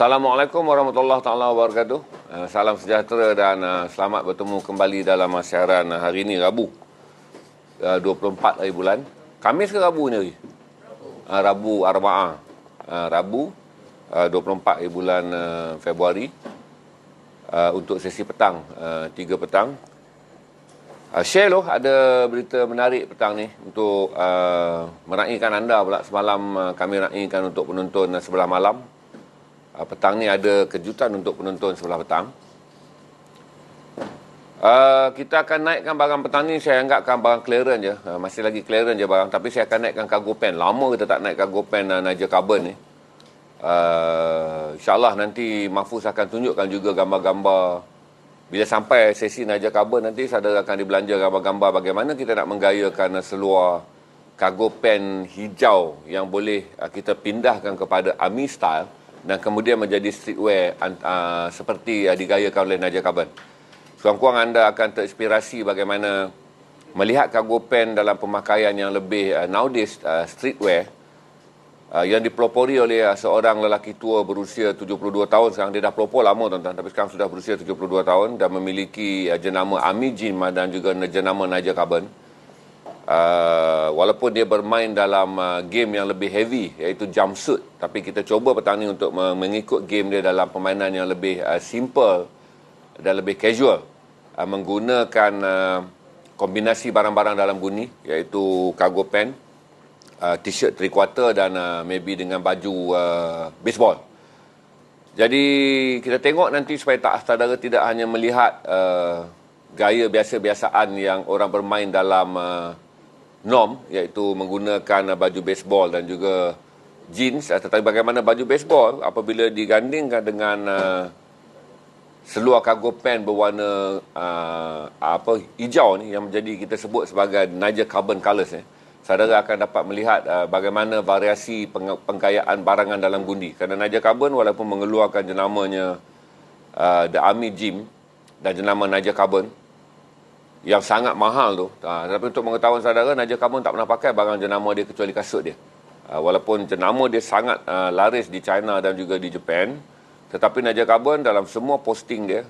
Assalamualaikum warahmatullahi taala wabarakatuh. Salam sejahtera dan selamat bertemu kembali dalam siaran hari ini Rabu 24 hari bulan. Khamis ke Rabu ni hari? Rabu Arba'ah. Rabu 24 hari bulan Februari untuk sesi petang 3 petang. Share loh, ada berita menarik petang ni untuk meraihkan anda pula. Semalam kami raihkan untuk penonton sebelah malam. Petang ni ada kejutan untuk penonton sebelah petang. Kita akan naikkan barang petang ni, saya anggapkan barang clearance je. Masih lagi clearance je barang. Tapi saya akan naikkan cargo pen. Lama kita tak naik cargo pen Niger Carbon ni. InsyaAllah nanti Mahfuz akan tunjukkan juga gambar-gambar. Bila sampai sesi Niger Carbon nanti, saudara akan dibelanja gambar-gambar bagaimana kita nak menggayakan seluar cargo pen hijau yang boleh kita pindahkan kepada Army style dan kemudian menjadi streetwear seperti digayakan oleh Niger Carbon. Kurang-kurang anda akan terinspirasi bagaimana melihat cargo pen dalam pemakaian yang lebih nowadays streetwear yang dipelopori oleh seorang lelaki tua berusia 72 tahun. Sekarang dia dah pelopor lama tuan-tuan, tapi sekarang sudah berusia 72 tahun dan memiliki jenama Army Jean dan juga jenama Niger Carbon. Walaupun dia bermain dalam game yang lebih heavy iaitu jumpsuit, tapi kita cuba petang ni untuk mengikut game dia dalam permainan yang lebih simple dan lebih casual, menggunakan kombinasi barang-barang dalam bunyi iaitu cargo pen, t-shirt 3/4 dan maybe dengan baju baseball. Jadi kita tengok nanti supaya saudara tidak hanya melihat gaya biasa-biasaan yang orang bermain dalam norm, iaitu menggunakan baju baseball dan juga jeans, tetapi bagaimana baju baseball apabila digandingkan dengan seluar cargo pen berwarna hijau ni yang menjadi kita sebut sebagai Niger Carbon Colors ni, saudara akan dapat melihat bagaimana variasi penggayaan barangan dalam gundi. Kerana Niger Carbon walaupun mengeluarkan jenamanya The Army Gym dan jenama Niger Carbon yang sangat mahal tu, tapi untuk mengetahuan saudara, Niger Carbon tak pernah pakai barang jenama dia kecuali kasut dia. Walaupun jenama dia sangat laris di China dan juga di Japan, tetapi Niger Carbon dalam semua posting dia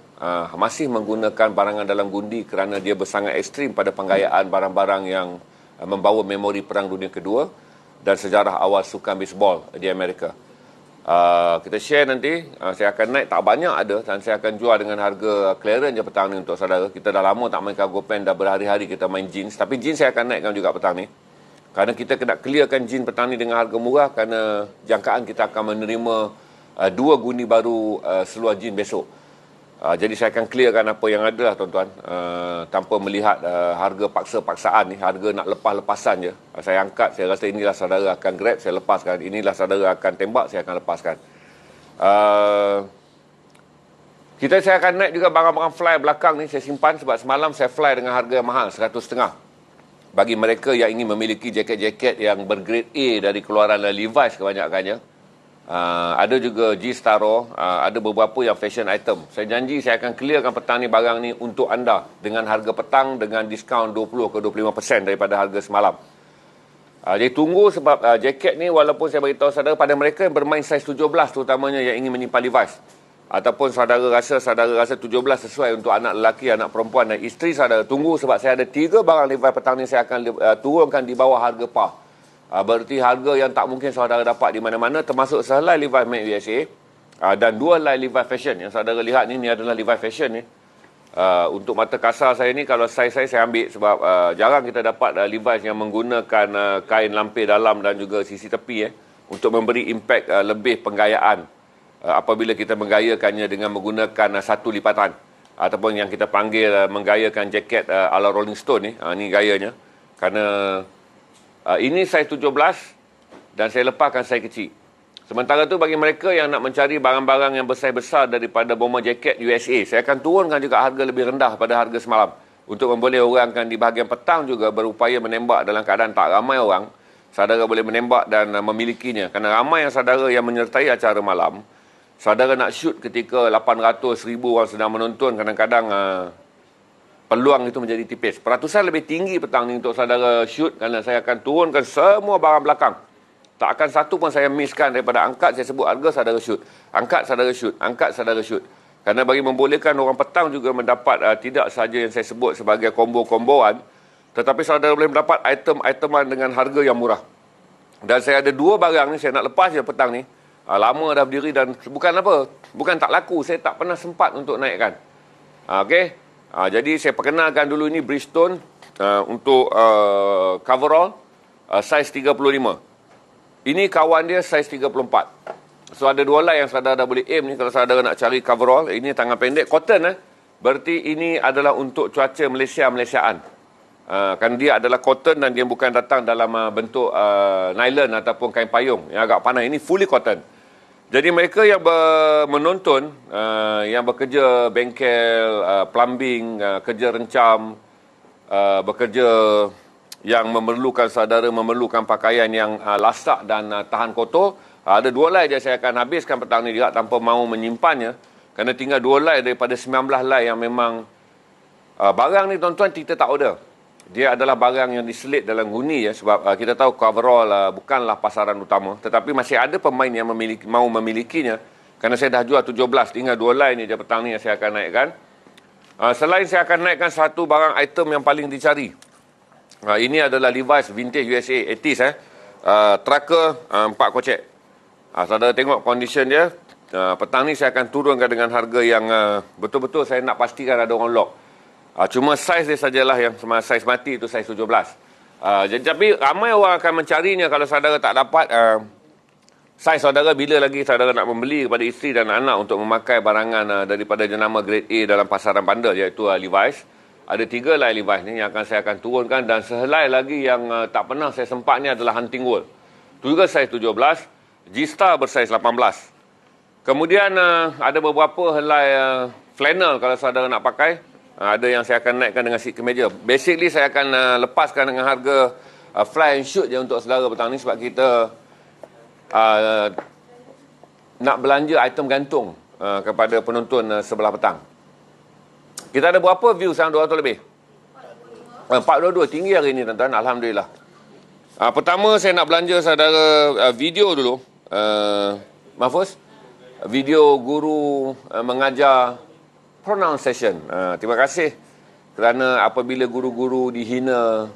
masih menggunakan barangan dalam gundi kerana dia bersangat ekstrim pada penggayaan barang-barang yang membawa memori Perang Dunia Kedua dan sejarah awal sukan baseball di Amerika. Kita share nanti, saya akan naik, tak banyak ada, dan saya akan jual dengan harga clearance je petang ni untuk saudara. Kita dah lama tak main cargo pen, dah berhari-hari kita main jeans, tapi jeans saya akan naikkan juga petang ni kerana kita kena clearkan jeans petang ni dengan harga murah, kerana jangkaan kita akan menerima 2 gundi baru seluar jeans besok. Jadi saya akan clearkan apa yang ada lah tuan-tuan, tanpa melihat harga paksa-paksaan ni, harga nak lepas-lepasan je. Saya angkat, saya rasa inilah saudara akan grab, saya lepaskan. Inilah saudara akan tembak, saya akan lepaskan. Saya akan naik juga barang-barang fly belakang ni, saya simpan sebab semalam saya fly dengan harga yang mahal, 100.5. Bagi mereka yang ingin memiliki jaket-jaket yang bergrade A dari keluaran Levi's kebanyakannya. Ada juga G-Staro, ada beberapa yang fashion item. Saya janji saya akan clearkan petang ni barang ni untuk anda dengan harga petang dengan diskaun 20 ke 25% daripada harga semalam. Jadi tunggu sebab jaket ni, walaupun saya beritahu saudara, pada mereka yang bermain saiz 17 terutamanya yang ingin menyimpan Levi's, ataupun saudara rasa 17 sesuai untuk anak lelaki, anak perempuan dan isteri saudara, tunggu sebab saya ada 3 barang Levi's petang ni saya akan turunkan di bawah harga par. Berarti harga yang tak mungkin saudara dapat di mana-mana, termasuk sehelai Levi's Made USA dan 2 helai Levi's Fashion. Yang saudara lihat ni adalah Levi's Fashion ni. Untuk mata kasar saya ni, kalau saiz saya ambil sebab jarang kita dapat Levi's yang menggunakan kain lampir dalam dan juga sisi tepi untuk memberi impak lebih penggayaan apabila kita menggayakannya dengan menggunakan satu lipatan, ataupun yang kita panggil menggayakan jaket ala Rolling Stone ni. Ni gayanya, kerana ini saiz 17 dan saya lepaskan saiz kecil. Sementara tu bagi mereka yang nak mencari barang-barang yang besar-besar daripada bomber jacket USA, saya akan turunkan juga harga lebih rendah pada harga semalam untuk membolehorangkan di bahagian petang juga berupaya menembak dalam keadaan tak ramai orang. Saudara boleh menembak dan memilikinya, kerana ramai yang saudara yang menyertai acara malam. Saudara nak shoot ketika 800,000 orang sedang menonton, kadang-kadang peluang itu menjadi tipis. Peratusan lebih tinggi petang ni untuk saudara shoot, kerana saya akan turunkan semua barang belakang Tak akan satu pun saya misskan daripada angkat saya sebut harga saudara shoot. Angkat saudara shoot. Angkat saudara shoot. Kerana bagi membolehkan orang petang juga mendapat tidak sahaja yang saya sebut sebagai kombo-komboan, tetapi saudara boleh mendapat item-iteman dengan harga yang murah. Dan saya ada 2 barang ni, saya nak lepas je petang ni. Lama dah berdiri dan bukan apa, bukan tak laku, saya tak pernah sempat untuk naikkan. Okey. Jadi saya perkenalkan dulu ini Bridgestone untuk coverall saiz 35. Ini kawan dia saiz 34. So ada 2 line yang saudara dah boleh aim ni kalau saudara nak cari coverall. Ini tangan pendek, cotton Berarti ini adalah untuk cuaca Malaysiaan. Kan dia adalah cotton dan dia bukan datang dalam bentuk nylon ataupun kain payung yang agak panas. Ini fully cotton. Jadi mereka yang menonton, yang bekerja bengkel, plumbing, kerja rencam, bekerja yang memerlukan pakaian yang lasak dan tahan kotor, ada 2 line je saya akan habiskan petang ni juga tanpa mahu menyimpannya. Kerana tinggal 2 line daripada 19 line yang memang barang ni tuan-tuan kita tak order. Dia adalah barang yang diselit dalam huni sebab kita tahu coverall bukanlah pasaran utama, tetapi masih ada pemain yang mahu memilikinya. Kerana saya dah jual 17, tinggal 2 line ni je petang ni yang saya akan naikkan. Selain saya akan naikkan satu barang item yang paling dicari. Ini adalah Levi's Vintage USA 80s Tracker 4 kocek. Saudara tengok condition dia. Petang ni saya akan turunkan dengan harga yang betul-betul saya nak pastikan ada orang lock. Cuma saiz dia sajalah yang saiz mati itu saiz 17. Jadi tapi ramai orang akan mencarinya kalau saudara tak dapat. Saiz saudara bila lagi saudara nak membeli kepada isteri dan anak untuk memakai barangan daripada jenama grade A dalam pasaran bandar, iaitu Levi's. Ada 3 line Levi's ni yang saya akan turunkan, dan sehelai lagi yang tak pernah saya sempat ni adalah Hunting Wool. Itu juga saiz 17, G-Star bersaiz 18. Kemudian ada beberapa helai flannel kalau saudara nak pakai. Ada yang saya akan naikkan dengan seat kemeja. Basically saya akan lepaskan dengan harga fly and shoot je untuk saudara petang ni sebab kita nak belanja item gantung kepada penonton sebelah petang. Kita ada berapa view sekarang? 200 lebih? 422. Tinggi hari ni tuan-tuan. Alhamdulillah. Pertama saya nak belanja saudara video dulu. Mahfuz, video guru mengajar pronunciation. Terima kasih kerana apabila guru-guru dihina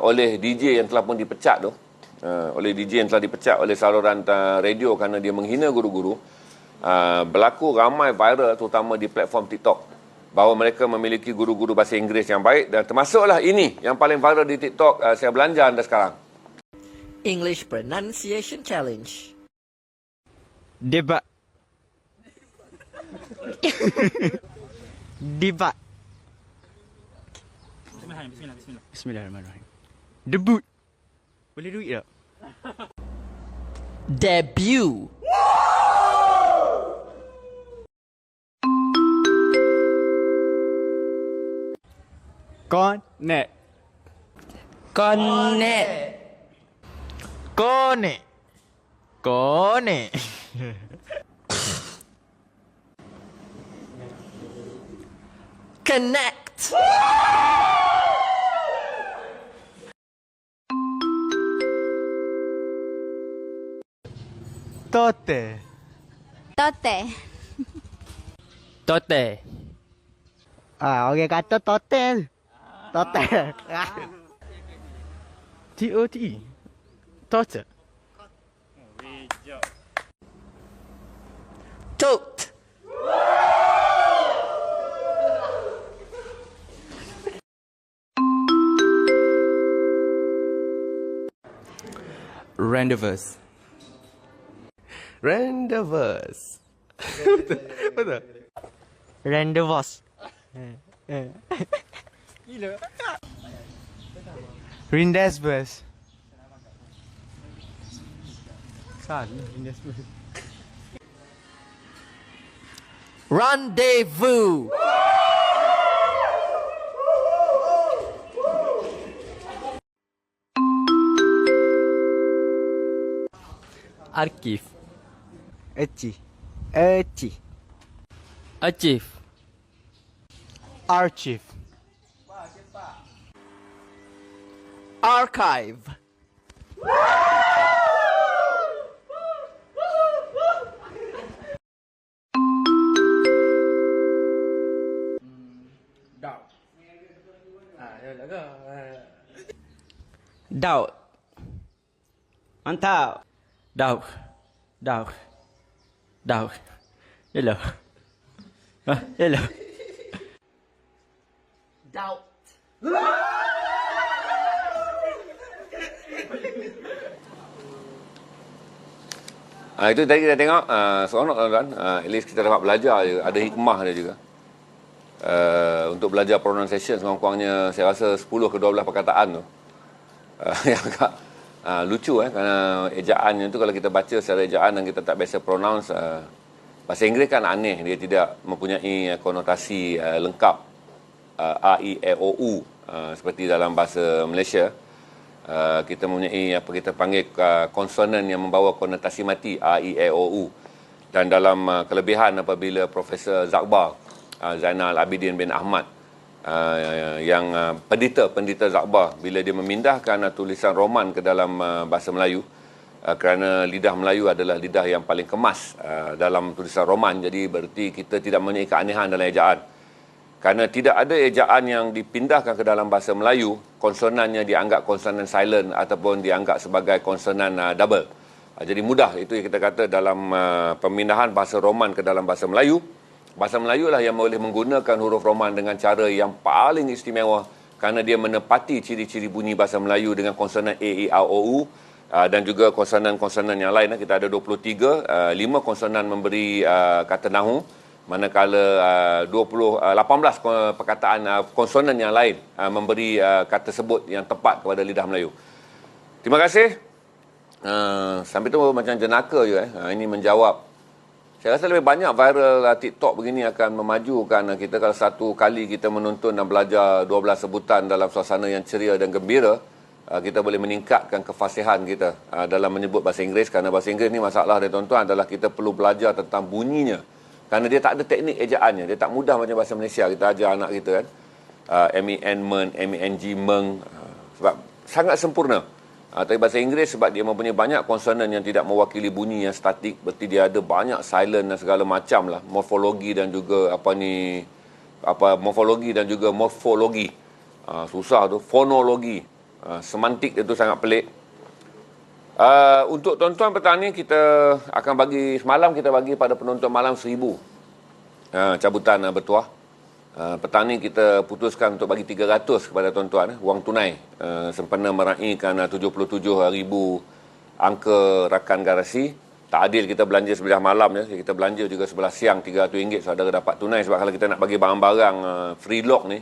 oleh DJ yang telah pun dipecat tu, oleh DJ yang telah dipecat oleh saluran radio kerana dia menghina guru-guru, berlaku ramai viral terutama di platform TikTok bahawa mereka memiliki guru-guru bahasa Inggeris yang baik, dan termasuklah ini yang paling viral di TikTok. Saya belanja anda sekarang. English Pronunciation Challenge. Debat. Debat. Bismillahirrahmanirrahim. Debut. Boleh duit tak? Debut. Connect. Connect. Connect. Connect. Connect. Tote. Tote. Tote. Orang kata totel. Totel. T-O-T-E. Tote. Tote. Rendezvous. Rendezvous. Betul? Rendezvous. Rendezvous. Salah, Rendezvous. Rendezvous. Archive. Eci. Eci. Achieve. Archive. Archive. Doubt. Mantap. Doubt. Doubt. Doubt. Hello. Hello. Doubt. Itu tadi kita tengok seronok tuan-tuan. At least kita dapat belajar je. Ada hikmah dia juga. Untuk belajar pronunciation sekurang-kurangnya saya rasa 10 ke 12 perkataan tu. Yang agak lucu kerana ejaannya tu kalau kita baca secara ejaan dan kita tak biasa pronounce, bahasa Inggeris kan aneh, dia tidak mempunyai konotasi lengkap A, I, E, O, U seperti dalam bahasa Malaysia. Kita mempunyai apa kita panggil konsonan yang membawa konotasi mati A, I, E, O, U. Dan dalam kelebihan apabila Profesor Zakbar Zainal Abidin bin Ahmad yang pendeta Zakbar, bila dia memindahkan tulisan roman ke dalam bahasa Melayu, kerana lidah Melayu adalah lidah yang paling kemas dalam tulisan roman, jadi berarti kita tidak mempunyai keanehan dalam ejaan. Kerana tidak ada ejaan yang dipindahkan ke dalam bahasa Melayu, konsonannya dianggap konsonan silent ataupun dianggap sebagai konsonan double. Jadi mudah, itu yang kita kata dalam pemindahan bahasa roman ke dalam bahasa Melayu. Bahasa Melayu lah yang boleh menggunakan huruf roman dengan cara yang paling istimewa kerana dia menepati ciri-ciri bunyi bahasa Melayu dengan konsonan A, I, A, O, U dan juga konsonan-konsonan yang lain. Kita ada 23, 5 konsonan memberi kata nahu, manakala 18 perkataan konsonan yang lain memberi kata sebut yang tepat kepada lidah Melayu. Terima kasih. Sampai tu macam jenaka je. Ini menjawab. Saya rasa lebih banyak viral TikTok begini akan memajukan kita kalau satu kali kita menonton dan belajar 12 sebutan dalam suasana yang ceria dan gembira, kita boleh meningkatkan kefasihan kita dalam menyebut bahasa Inggeris. Kerana bahasa Inggeris ni masalah dia tuan-tuan adalah kita perlu belajar tentang bunyinya. Kerana dia tak ada teknik ejaannya, dia tak mudah macam bahasa Malaysia. Kita ajar anak kita kan, MEN, MEN, MENG, meng, sebab sangat sempurna. Tapi bahasa Inggeris sebab dia mempunyai banyak konsonan yang tidak mewakili bunyi yang statik, berarti dia ada banyak silent dan segala macam lah, morfologi dan juga morfologi dan juga morfologi. Susah tu, fonologi. Semantik itu sangat pelik. Untuk tuan-tuan petang ni kita akan bagi, semalam kita bagi pada penonton malam 1000 cabutan bertuah. Petang ni kita putuskan untuk bagi 300 kepada tuan-tuan wang tunai sempena meraihkan 77,000 angka rakan garasi. Tak adil kita belanja sebelah malam je, kita belanja juga sebelah siang RM300 saudara dapat tunai. Sebab kalau kita nak bagi barang-barang free lock ni,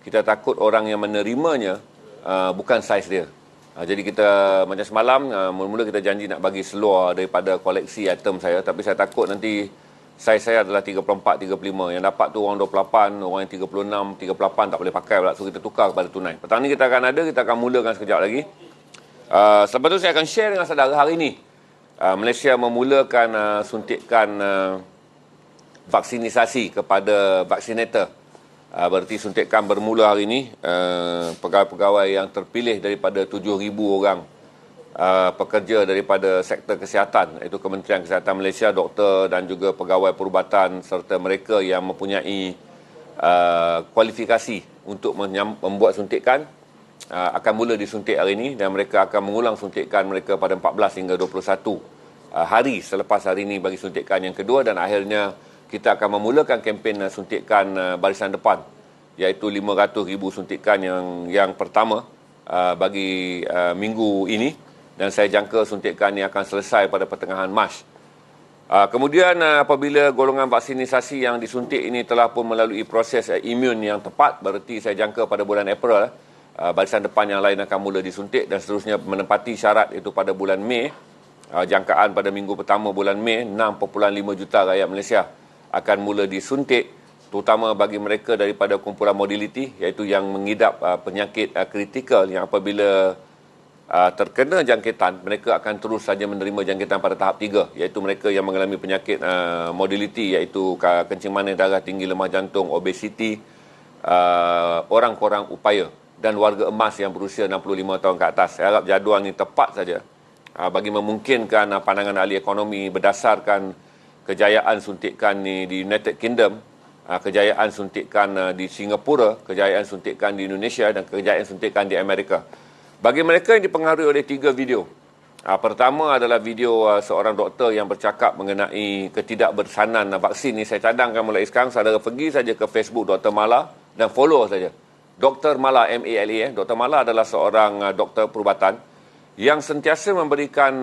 kita takut orang yang menerimanya bukan saiz dia. Jadi kita macam semalam mula-mula kita janji nak bagi seluar daripada koleksi item saya, tapi saya takut nanti saiz saya adalah 34, 35. Yang dapat tu orang 28, orang yang 36, 38 tak boleh pakai pula. So kita tukar kepada tunai. Petang ni kita akan mulakan sekejap lagi. Selepas tu saya akan share dengan saudara hari ini. Malaysia memulakan suntikan vaksinisasi kepada vaksinator. Berarti suntikan bermula hari ini. Pegawai-pegawai yang terpilih daripada 7,000 orang pekerja daripada sektor kesihatan, iaitu Kementerian Kesihatan Malaysia, doktor dan juga pegawai perubatan serta mereka yang mempunyai kualifikasi untuk membuat suntikan akan mula disuntik hari ini dan mereka akan mengulang suntikan mereka pada 14 hingga 21 hari selepas hari ini bagi suntikan yang kedua, dan akhirnya kita akan memulakan kempen suntikan barisan depan, iaitu 500,000 suntikan yang pertama bagi minggu ini. Dan saya jangka suntikan ini akan selesai pada pertengahan Mac. Kemudian apabila golongan vaksinisasi yang disuntik ini telah pun melalui proses imun yang tepat, berarti saya jangka pada bulan April barisan depan yang lain akan mula disuntik dan seterusnya menepati syarat itu pada bulan Mei. Jangkaan pada minggu pertama bulan Mei, 6.5 juta rakyat Malaysia akan mula disuntik, terutama bagi mereka daripada kumpulan mobility, iaitu yang mengidap penyakit kritikal yang apabila terkena jangkitan, mereka akan terus saja menerima jangkitan pada tahap 3, iaitu mereka yang mengalami penyakit mobility, iaitu kencing manis, darah tinggi, lemah jantung, obesiti, orang kurang upaya dan warga emas yang berusia 65 tahun ke atas. Saya harap jadual ini tepat saja bagi memungkinkan pandangan ahli ekonomi berdasarkan kejayaan suntikan di United Kingdom, kejayaan suntikan di Singapura, kejayaan suntikan di Indonesia dan kejayaan suntikan di Amerika. Bagi mereka yang dipengaruhi oleh 3 video. Pertama adalah video seorang doktor yang bercakap mengenai ketidakbersanan vaksin ni. Saya cadangkan mulai sekarang, saudara pergi saja ke Facebook Dr. Mala dan follow saja. Dr. Mala, M-A-L-A. Dr. Mala adalah seorang doktor perubatan yang sentiasa memberikan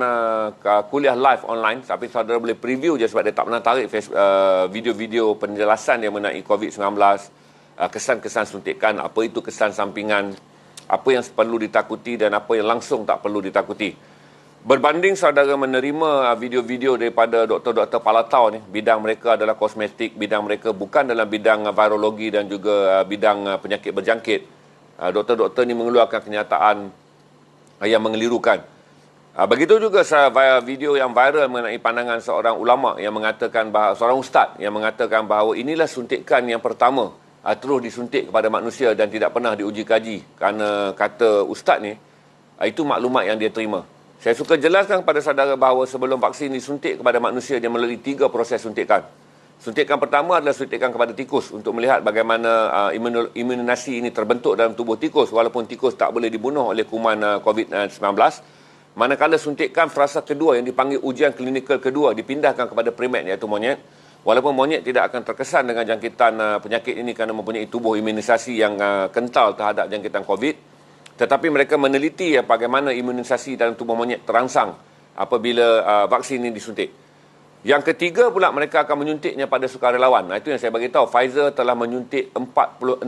kuliah live online. Tapi saudara boleh preview je sebab dia tak pernah tarik video-video penjelasan yang mengenai COVID-19, kesan-kesan suntikan, apa itu kesan sampingan, apa yang perlu ditakuti dan apa yang langsung tak perlu ditakuti. Berbanding saudara menerima video-video daripada doktor-doktor palatau ni, bidang mereka adalah kosmetik, bidang mereka bukan dalam bidang virologi dan juga bidang penyakit berjangkit. Doktor-doktor ni mengeluarkan kenyataan yang mengelirukan. Begitu juga video yang viral mengenai pandangan seorang ulama yang mengatakan bahawa, seorang ustaz yang mengatakan bahawa inilah suntikan yang pertama terus disuntik kepada manusia dan tidak pernah diuji kaji. Kerana kata ustaz ni, itu maklumat yang dia terima. Saya suka jelaskan kepada saudara bahawa sebelum vaksin disuntik kepada manusia, dia melalui 3 proses suntikan. Suntikan pertama adalah suntikan kepada tikus untuk melihat bagaimana imunisasi ini terbentuk dalam tubuh tikus walaupun tikus tak boleh dibunuh oleh kuman COVID-19. Manakala suntikan fasa kedua yang dipanggil ujian klinikal kedua dipindahkan kepada primat iaitu monyet. Walaupun monyet tidak akan terkesan dengan jangkitan penyakit ini kerana mempunyai tubuh imunisasi yang kental terhadap jangkitan COVID. Tetapi mereka meneliti bagaimana imunisasi dalam tubuh monyet terangsang apabila vaksin ini disuntik. Yang ketiga pula, mereka akan menyuntiknya pada sukarelawan. Itu yang saya bagi tahu. Pfizer telah menyuntik 46,000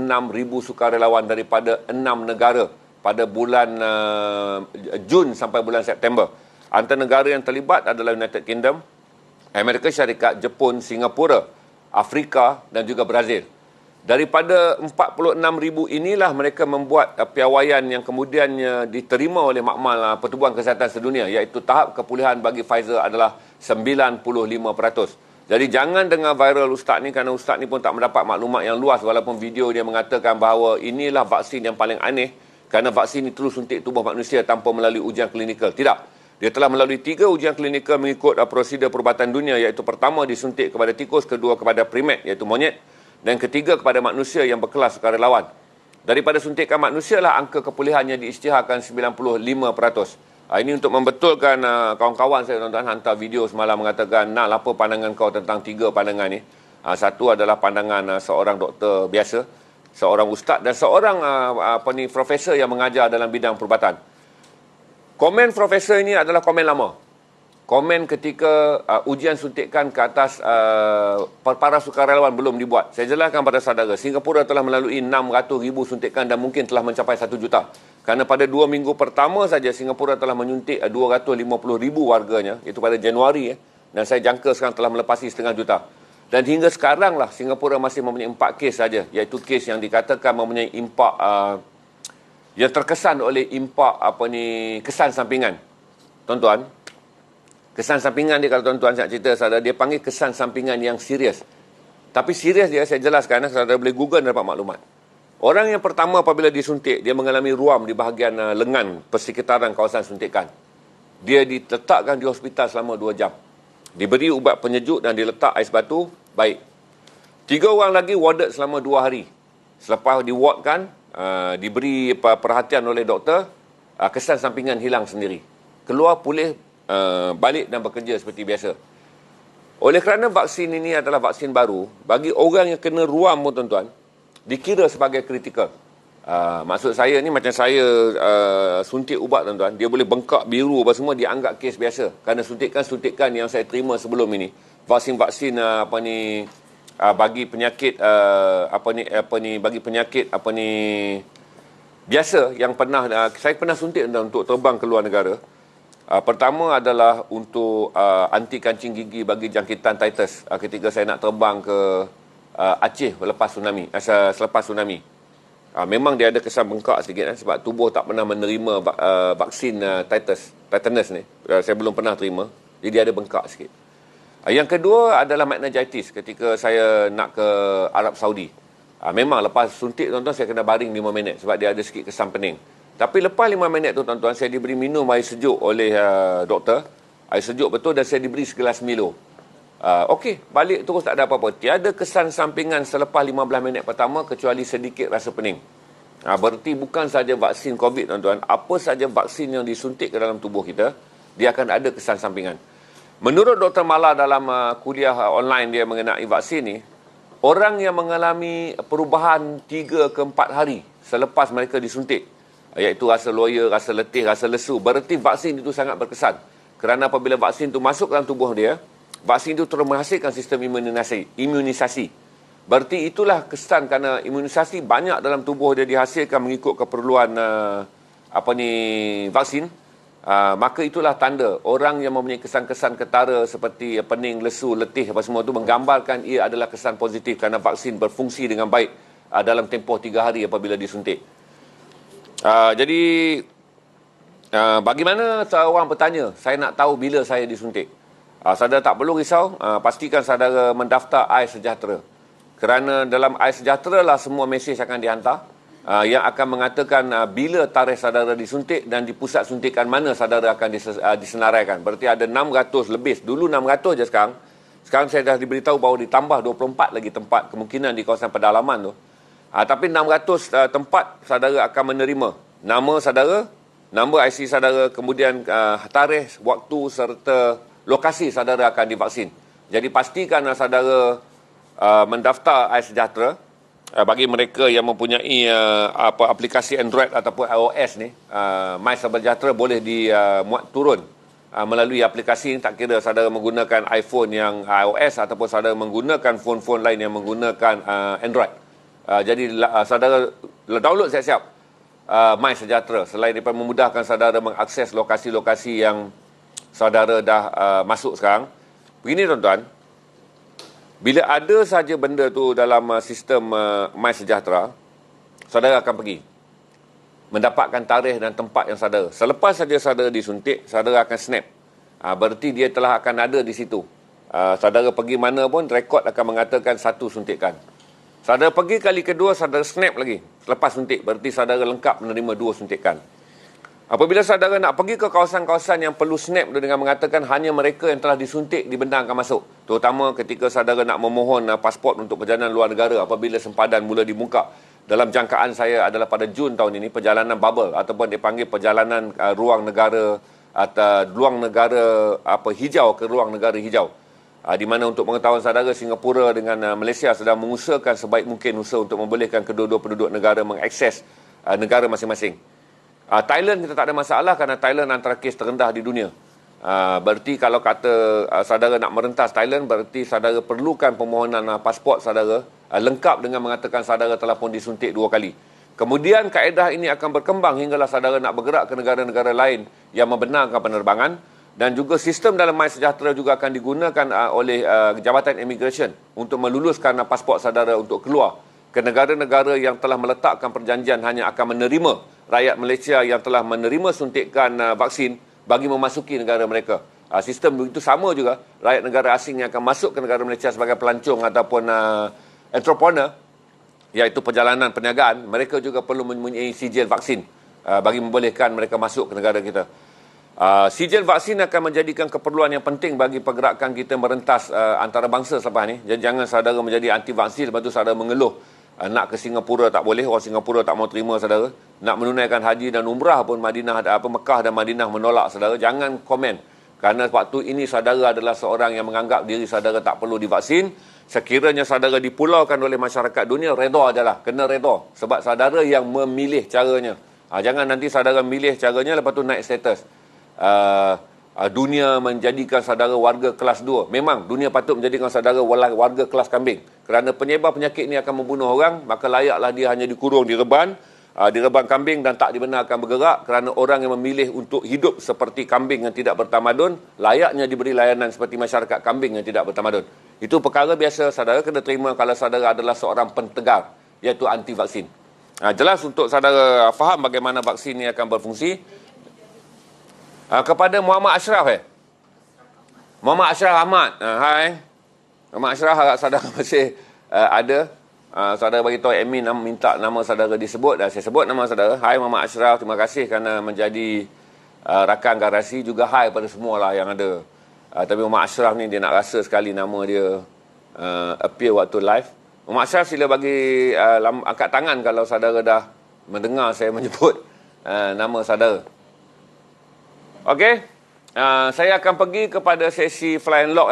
sukarelawan daripada 6 negara pada bulan Jun sampai bulan September. Antara negara yang terlibat adalah United Kingdom, Amerika Syarikat, Jepun, Singapura, Afrika dan juga Brazil. Daripada 46,000 inilah mereka membuat piawaian yang kemudiannya diterima oleh Makmal Pertubuhan Kesihatan Sedunia, iaitu tahap kepulihan bagi Pfizer adalah 95%. Jadi jangan dengar viral ustaz ni kerana ustaz ni pun tak mendapat maklumat yang luas walaupun video dia mengatakan bahawa inilah vaksin yang paling aneh kerana vaksin ini terus suntik tubuh manusia tanpa melalui ujian klinikal. Tidak. Dia telah melalui 3 ujian klinikal mengikut prosedur perubatan dunia, iaitu pertama disuntik kepada tikus, kedua kepada primat iaitu monyet, dan ketiga kepada manusia yang berkelas sukarelawan. Daripada suntikan manusia lah angka kepulihannya diisytiharkan 95%. Ini untuk membetulkan kawan-kawan saya tuan-tuan hantar video semalam mengatakan, nak apa pandangan kau tentang 3 pandangan ni. Satu adalah pandangan seorang doktor biasa, seorang ustaz dan seorang profesor yang mengajar dalam bidang perubatan. Komen profesor ini adalah komen lama. Komen ketika ujian suntikan ke atas para sukarelawan belum dibuat. Saya jelaskan pada saudara, Singapura telah melalui 600,000 suntikan dan mungkin telah mencapai 1 juta. Kerana pada 2 minggu pertama saja Singapura telah menyuntik 250,000 warganya, itu pada Januari. Dan saya jangka sekarang telah melepasi 1,5 juta. Dan hingga sekarang lah Singapura masih mempunyai 4 kes saja, iaitu kes yang dikatakan mempunyai impak yang terkesan oleh impak kesan sampingan. Tuan-tuan, kesan sampingan dia, kalau tuan-tuan nak cerita saudara, dia panggil kesan sampingan yang serius. Tapi serius dia, saya jelaskan, saudara boleh Google dan dapat maklumat. Orang yang pertama apabila disuntik, dia mengalami ruam di bahagian lengan persekitaran kawasan suntikan. Dia diletakkan di hospital selama 2 jam. Diberi ubat penyejuk dan diletak ais batu, baik. 3 orang lagi warded selama 2 hari. Selepas diwardkan, diberi perhatian oleh doktor, kesan sampingan hilang sendiri. Keluar pulih, balik dan bekerja seperti biasa. Oleh kerana vaksin ini adalah vaksin baru, bagi orang yang kena ruam pun tuan-tuan, dikira sebagai kritikal. Maksud saya ni macam saya suntik ubat tuan-tuan, dia boleh bengkak biru apa semua, dia anggap kes biasa. Kerana suntikan yang saya terima sebelum ini, vaksin-vaksin bagi penyakit bagi penyakit biasa yang saya pernah suntik untuk terbang ke luar negara. Pertama adalah untuk anti kancing gigi bagi jangkitan titus ketika saya nak terbang ke Aceh selepas tsunami. Memang dia ada kesan bengkak sikit sebab tubuh tak pernah menerima vaksin tetanus ni. Saya belum pernah terima. Jadi ada bengkak sikit. Yang kedua adalah meningitis ketika saya nak ke Arab Saudi. Memang lepas suntik tuan-tuan saya kena baring 5 minit sebab dia ada sikit kesan pening. Tapi lepas 5 minit tu tuan-tuan, saya diberi minum air sejuk oleh doktor. Air sejuk betul dan saya diberi segelas Milo. Okey, balik terus tak ada apa-apa. Tiada kesan sampingan selepas 15 minit pertama kecuali sedikit rasa pening. Berarti bukan saja vaksin COVID, tuan-tuan. Apa saja vaksin yang disuntik ke dalam tubuh kita, dia akan ada kesan sampingan. Menurut Dr. Mala dalam kuliah online dia mengenai vaksin ni, orang yang mengalami perubahan 3 ke 4 hari selepas mereka disuntik, iaitu rasa loya, rasa letih, rasa lesu, berarti vaksin itu sangat berkesan. Kerana apabila vaksin itu masuk dalam tubuh dia, vaksin itu terus menghasilkan sistem imunisasi. Berarti itulah kesan kerana imunisasi banyak dalam tubuh dia dihasilkan mengikut keperluan vaksin. Maka itulah tanda orang yang mempunyai kesan-kesan ketara seperti pening, lesu, letih apa semua itu menggambarkan ia adalah kesan positif kerana vaksin berfungsi dengan baik dalam tempoh 3 hari apabila disuntik. Jadi bagaimana seorang bertanya, saya nak tahu bila saya disuntik? Saudara tak perlu risau, pastikan saudara mendaftar iSejahtera. Kerana dalam iSejahtera lah semua mesej akan dihantar yang akan mengatakan bila tarikh saudara disuntik dan di pusat suntikan mana saudara akan disenaraikan. Berarti ada 600 lebih. Dulu 600 je sekarang. Sekarang saya dah diberitahu bahawa ditambah 24 lagi tempat kemungkinan di kawasan pedalaman tu. Tapi 600 tempat saudara akan menerima nama saudara, nombor IC saudara, kemudian tarikh, waktu serta lokasi saudara akan divaksin. Jadi pastikan saudara mendaftar iSejahtera. Bagi mereka yang mempunyai aplikasi Android ataupun iOS ni, MySejahtera boleh dimuat turun melalui aplikasi ini. Tak kira saudara menggunakan iPhone yang iOS ataupun saudara menggunakan phone-phone lain yang menggunakan Android. Jadi saudara download siap-siap MySejahtera, selain daripada memudahkan saudara mengakses lokasi-lokasi yang saudara dah masuk sekarang. Begini tuan-tuan, bila ada saja benda tu dalam sistem MySejahtera, saudara akan pergi mendapatkan tarikh dan tempat yang saudara. Selepas saja saudara disuntik, saudara akan snap. Berarti dia telah akan ada di situ. Saudara pergi mana pun, rekod akan mengatakan satu suntikan. Saudara pergi kali kedua, saudara snap lagi selepas suntik. Berarti saudara lengkap menerima 2 suntikan. Apabila saudara nak pergi ke kawasan-kawasan yang perlu snap dengan mengatakan hanya mereka yang telah disuntik dibenarkan masuk. Terutama ketika saudara nak memohon pasport untuk perjalanan luar negara apabila sempadan mula dibuka. Dalam jangkaan saya adalah pada Jun tahun ini, perjalanan bubble ataupun dipanggil perjalanan ruang negara atau ruang negara hijau ke ruang negara hijau. Di mana untuk pengetahuan saudara, Singapura dengan Malaysia sedang mengusahakan sebaik mungkin usaha untuk membolehkan kedua-dua penduduk negara mengakses negara masing-masing. Thailand kita tak ada masalah kerana Thailand antara kes terendah di dunia. Berarti kalau kata saudara nak merentas Thailand, berarti saudara perlukan permohonan pasport saudara lengkap dengan mengatakan saudara telah pun disuntik 2 kali. Kemudian kaedah ini akan berkembang hinggalah saudara nak bergerak ke negara-negara lain yang membenarkan penerbangan. Dan juga sistem dalam MySejahtera juga akan digunakan oleh Jabatan Immigration untuk meluluskan pasport saudara untuk keluar ke negara-negara yang telah meletakkan perjanjian hanya akan menerima rakyat Malaysia yang telah menerima suntikan vaksin bagi memasuki negara mereka. Sistem begitu sama juga rakyat negara asing yang akan masuk ke negara Malaysia sebagai pelancong ataupun entrepreneur, iaitu perjalanan perniagaan, mereka juga perlu mempunyai sijil vaksin bagi membolehkan mereka masuk ke negara kita. Sijil vaksin akan menjadikan keperluan yang penting bagi pergerakan kita merentas antarabangsa selepas ni. Jadi jangan saudara menjadi anti vaksin lepas tu saudara mengeluh nak ke Singapura tak boleh, orang Singapura tak mau terima saudara. Nak menunaikan haji dan umrah pun Mekah dan Madinah menolak saudara. Jangan komen. Kerana waktu ini saudara adalah seorang yang menganggap diri saudara tak perlu divaksin. Sekiranya saudara dipulaukan oleh masyarakat dunia, reda adalah, kena reda. Sebab saudara yang memilih caranya. Jangan nanti saudara milih caranya lepas tu naik status. Dunia menjadikan saudara warga kelas 2. Memang dunia patut menjadikan saudara warga kelas kambing. Kerana penyebar penyakit ni akan membunuh orang, maka layaklah dia hanya dikurung di reban kambing dan tak dibenarkan bergerak. Kerana orang yang memilih untuk hidup seperti kambing yang tidak bertamadun, layaknya diberi layanan seperti masyarakat kambing yang tidak bertamadun. Itu perkara biasa saudara kena terima kalau saudara adalah seorang pentegar, iaitu anti vaksin. Jelas untuk saudara faham bagaimana vaksin ini akan berfungsi. Kepada Muhammad Ashraf Muhammad Ashraf Ahmad, hai Muhammad Ashraf, harap saudara masih ada. Saudara bagi tahu admin minta nama saudara disebut dan saya sebut nama saudara. Hai Muhammad Ashraf, terima kasih kerana menjadi rakan garasi. Juga hai pada semualah yang ada. Tapi Muhammad Ashraf ni dia nak rasa sekali nama dia appear waktu live. Muhammad Ashraf, sila bagi angkat tangan kalau saudara dah mendengar saya menyebut nama saudara. Okey. Saya akan pergi kepada sesi fly and lock.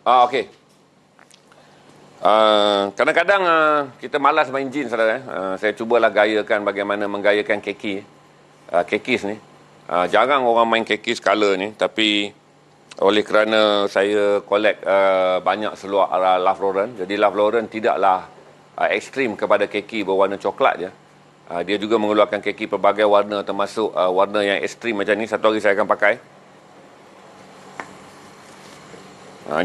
Okey. Kadang-kadang kita malas main jeans, saudara. Saya cubalah gayakan bagaimana menggayakan keki. Kekis ni. Jarang orang main kekis color ni, tapi oleh kerana saya collect banyak seluar Ralph Lauren, jadi Ralph Lauren tidaklah ekstrim kepada keki berwarna coklat je. Dia juga mengeluarkan keki pelbagai warna, termasuk warna yang ekstrim macam ni. Satu hari saya akan pakai.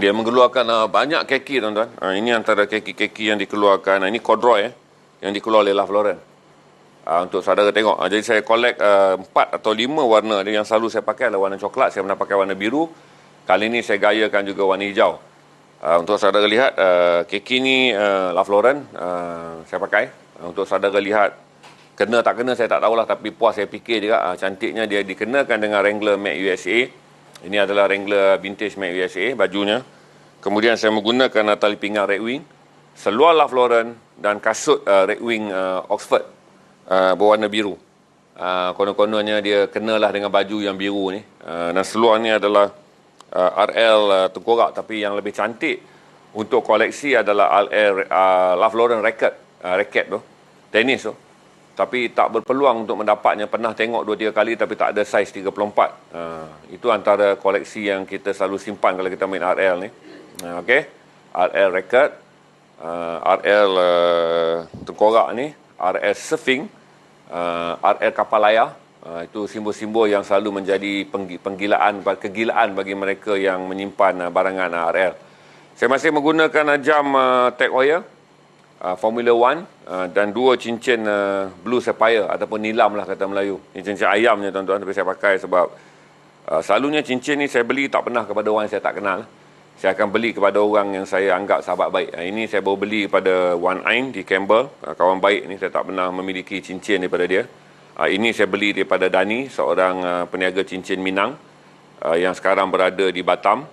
Dia mengeluarkan banyak keki, tuan-tuan. Ini antara keki-keki yang dikeluarkan. Ini corduroy yang dikeluar oleh Ralph Lauren. Untuk saudara tengok. Jadi saya collect 4 atau 5 warna. Yang selalu saya pakai adalah warna coklat. Saya pernah pakai warna biru. Kali ini saya gayakan juga warna hijau. Untuk saudara lihat, keki ni Ralph Lauren saya pakai. Untuk saudara lihat, kena tak kena saya tak tahulah, tapi puas saya fikir juga. Cantiknya dia dikenakan dengan Wrangler Made USA. Ini adalah Wrangler Vintage Made USA, bajunya. Kemudian saya menggunakan tali pinggang Red Wing, seluar Ralph Lauren dan kasut Red Wing Oxford berwarna biru. Konon-kononnya dia kenalah dengan baju yang biru ni. Dan seluar ni adalah RL tengkorak, tapi yang lebih cantik untuk koleksi adalah RL Ralph Lauren racket tu, tenis tu. Tapi tak berpeluang untuk mendapatnya. Pernah tengok 2-3 kali tapi tak ada saiz 34. Itu antara koleksi yang kita selalu simpan kalau kita main RL ni. Okey. RL racket, RL tengkorak ni, RL surfing, RL kapal layar. Itu simbol-simbol yang selalu menjadi kegilaan bagi mereka yang menyimpan barangan RL. Saya masih menggunakan jam Tag Heuer Formula 1 dan 2 cincin blue sapphire ataupun nilam lah kata Melayu. Ini cincin ayamnya, tuan-tuan, tapi saya pakai sebab selalunya cincin ni saya beli tak pernah kepada orang yang saya tak kenal. Saya akan beli kepada orang yang saya anggap sahabat baik. Ini saya baru beli pada One Ain di Campbell, kawan baik ni. Saya tak pernah memiliki cincin daripada dia. Ini saya beli daripada Dani, seorang peniaga cincin Minang yang sekarang berada di Batam.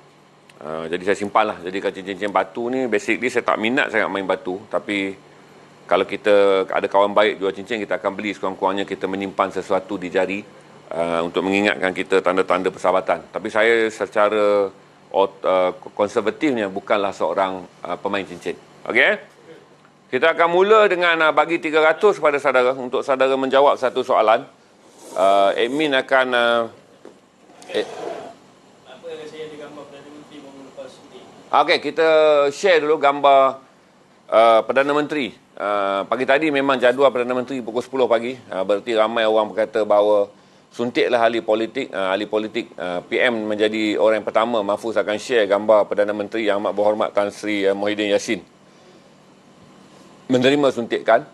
Jadi saya simpanlah. Jadi kalau cincin-cincin batu ni, basically saya tak minat sangat main batu. Tapi kalau kita ada kawan baik jual cincin, kita akan beli. Sekurang-kurangnya kita menyimpan sesuatu di jari untuk mengingatkan kita tanda-tanda persahabatan. Tapi saya secara konservatifnya bukanlah seorang pemain cincin. Okey? Kita akan mula dengan bagi 300 kepada saudara untuk saudara menjawab satu soalan. Admin akan okey, kita share dulu gambar Perdana Menteri. Pagi tadi memang jadual Perdana Menteri pukul 10 pagi. Berarti ramai orang berkata bahawa suntiklah ahli politik. PM menjadi orang yang pertama. Mahfuz akan share gambar Perdana Menteri Yang Amat Berhormat Tan Sri Muhyiddin Yassin menerima suntikan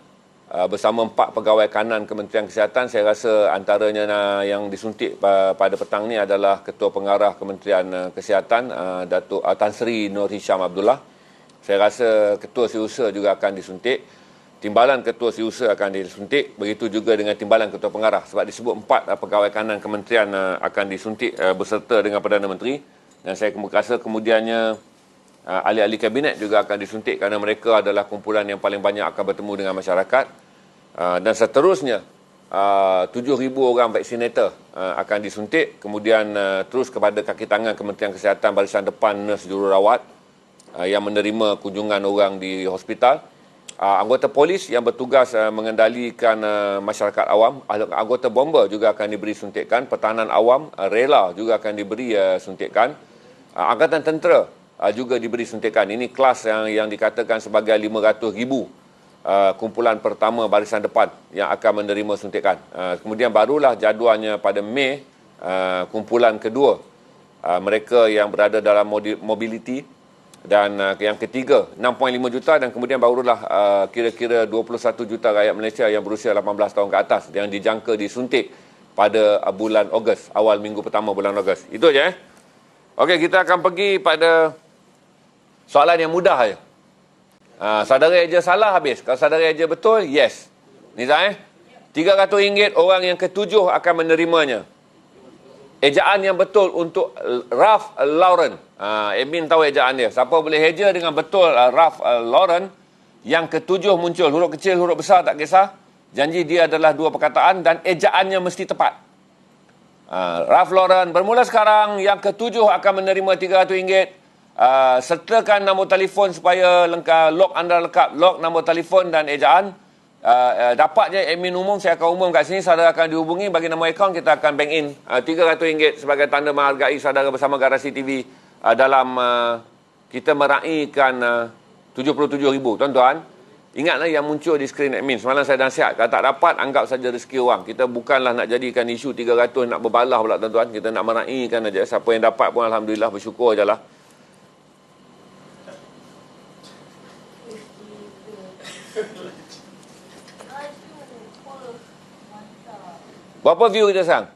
bersama 4 pegawai kanan Kementerian Kesihatan. Saya rasa antaranya yang disuntik pada petang ni adalah Ketua Pengarah Kementerian Kesihatan, Datuk Tan Sri Nur Hisham Abdullah. Saya rasa Ketua Siusa juga akan disuntik. Timbalan Ketua Siusa akan disuntik. Begitu juga dengan Timbalan Ketua Pengarah. Sebab disebut 4 pegawai kanan kementerian akan disuntik berserta dengan Perdana Menteri. Dan saya rasa kemudiannya ahli-ahli kabinet juga akan disuntik kerana mereka adalah kumpulan yang paling banyak akan bertemu dengan masyarakat. Dan seterusnya 7,000 orang vaksinator akan disuntik. Kemudian terus kepada kaki tangan Kementerian Kesihatan, barisan depan nurse jururawat yang menerima kunjungan orang di hospital. Anggota polis yang bertugas mengendalikan masyarakat awam. Anggota bomba juga akan diberi suntikan. Pertahanan awam rela juga akan diberi suntikan. Angkatan tentera juga diberi suntikan. Ini kelas yang dikatakan sebagai 500,000 kumpulan pertama barisan depan yang akan menerima suntikan. Kemudian barulah jadualnya pada Mei kumpulan kedua, mereka yang berada dalam mobility, dan yang ketiga 6.5 juta, dan kemudian barulah kira-kira 21 juta rakyat Malaysia yang berusia 18 tahun ke atas yang dijangka disuntik pada bulan Ogos, awal minggu pertama bulan Ogos. Itu je. Okey, kita akan pergi pada soalan yang mudah saja. Saudara eja salah habis. Kalau saudara eja betul, yes. Nizam RM300 orang yang ketujuh akan menerimanya. Ejaan yang betul untuk Ralph Lauren. Admin tahu ejaan dia. Siapa boleh eja dengan betul Ralph Lauren, yang ketujuh muncul. Huruf kecil, huruf besar tak kisah. Janji dia adalah dua perkataan dan ejaannya mesti tepat. Ralph Lauren, bermula sekarang yang ketujuh akan menerima RM300. Sertakan nombor telefon supaya log anda lengkap. Log nombor telefon dan ejaan. Dapat je admin umum, saya akan umum kat sini. Saudara akan dihubungi, bagi nombor akaun kita akan bank in RM300 sebagai tanda menghargai saudara bersama Garasi TV dalam kita meraihkan 77,000. Tuan-tuan, ingatlah yang muncul di skrin admin. Semalam saya nasihat, kalau tak dapat, anggap saja rezeki orang. Kita bukanlah nak jadikan isu 300 nak berbalah pula, tuan-tuan. Kita nak meraihkan aja. Siapa yang dapat pun Alhamdulillah, bersyukur je lah. Berapa view kita sekarang?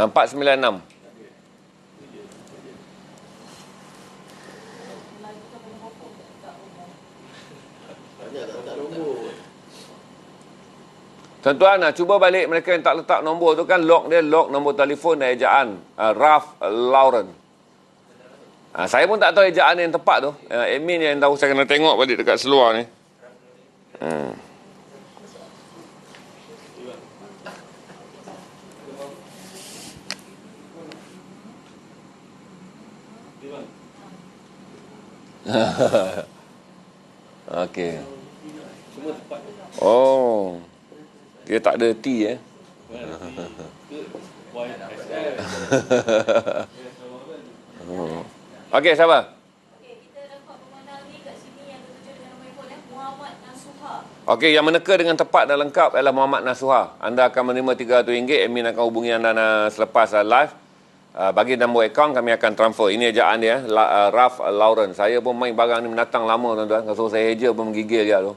496. Tuan-tuan, cuba balik mereka yang tak letak nombor tu kan, log dia, log nombor telefon dan ejaan. Ralph Lauren. Saya pun tak tahu ejaan yang tepat tu. Admin yang tahu, saya kena tengok balik dekat seluar ni. Okey. Oh. Dia tak ada T Okey, sabar. Kita dapat pemenang ni kat sini yang ketujuh dengan nombor telefon Muhammad Nasuha. Okey, yang meneka dengan tepat dan lengkap adalah Muhammad Nasuha. Anda akan menerima RM300. Admin akan hubungi anda selepas live. Bagi nombor akaun kami akan transfer. Ini ejaan dia, Ralph Lauren. Saya pun main barang ni menatang lama, tuan-tuan. Kalau saya heja pun menggigil dia tu.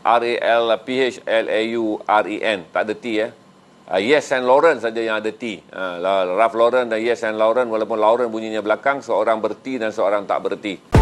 R-A-L-P-H-L-A-U-R-E-N. Tak ada T Yes and Lauren saja yang ada T. Ralph Lauren dan Yes and Lauren. Walaupun Lauren bunyinya belakang, seorang berti dan seorang tak berti.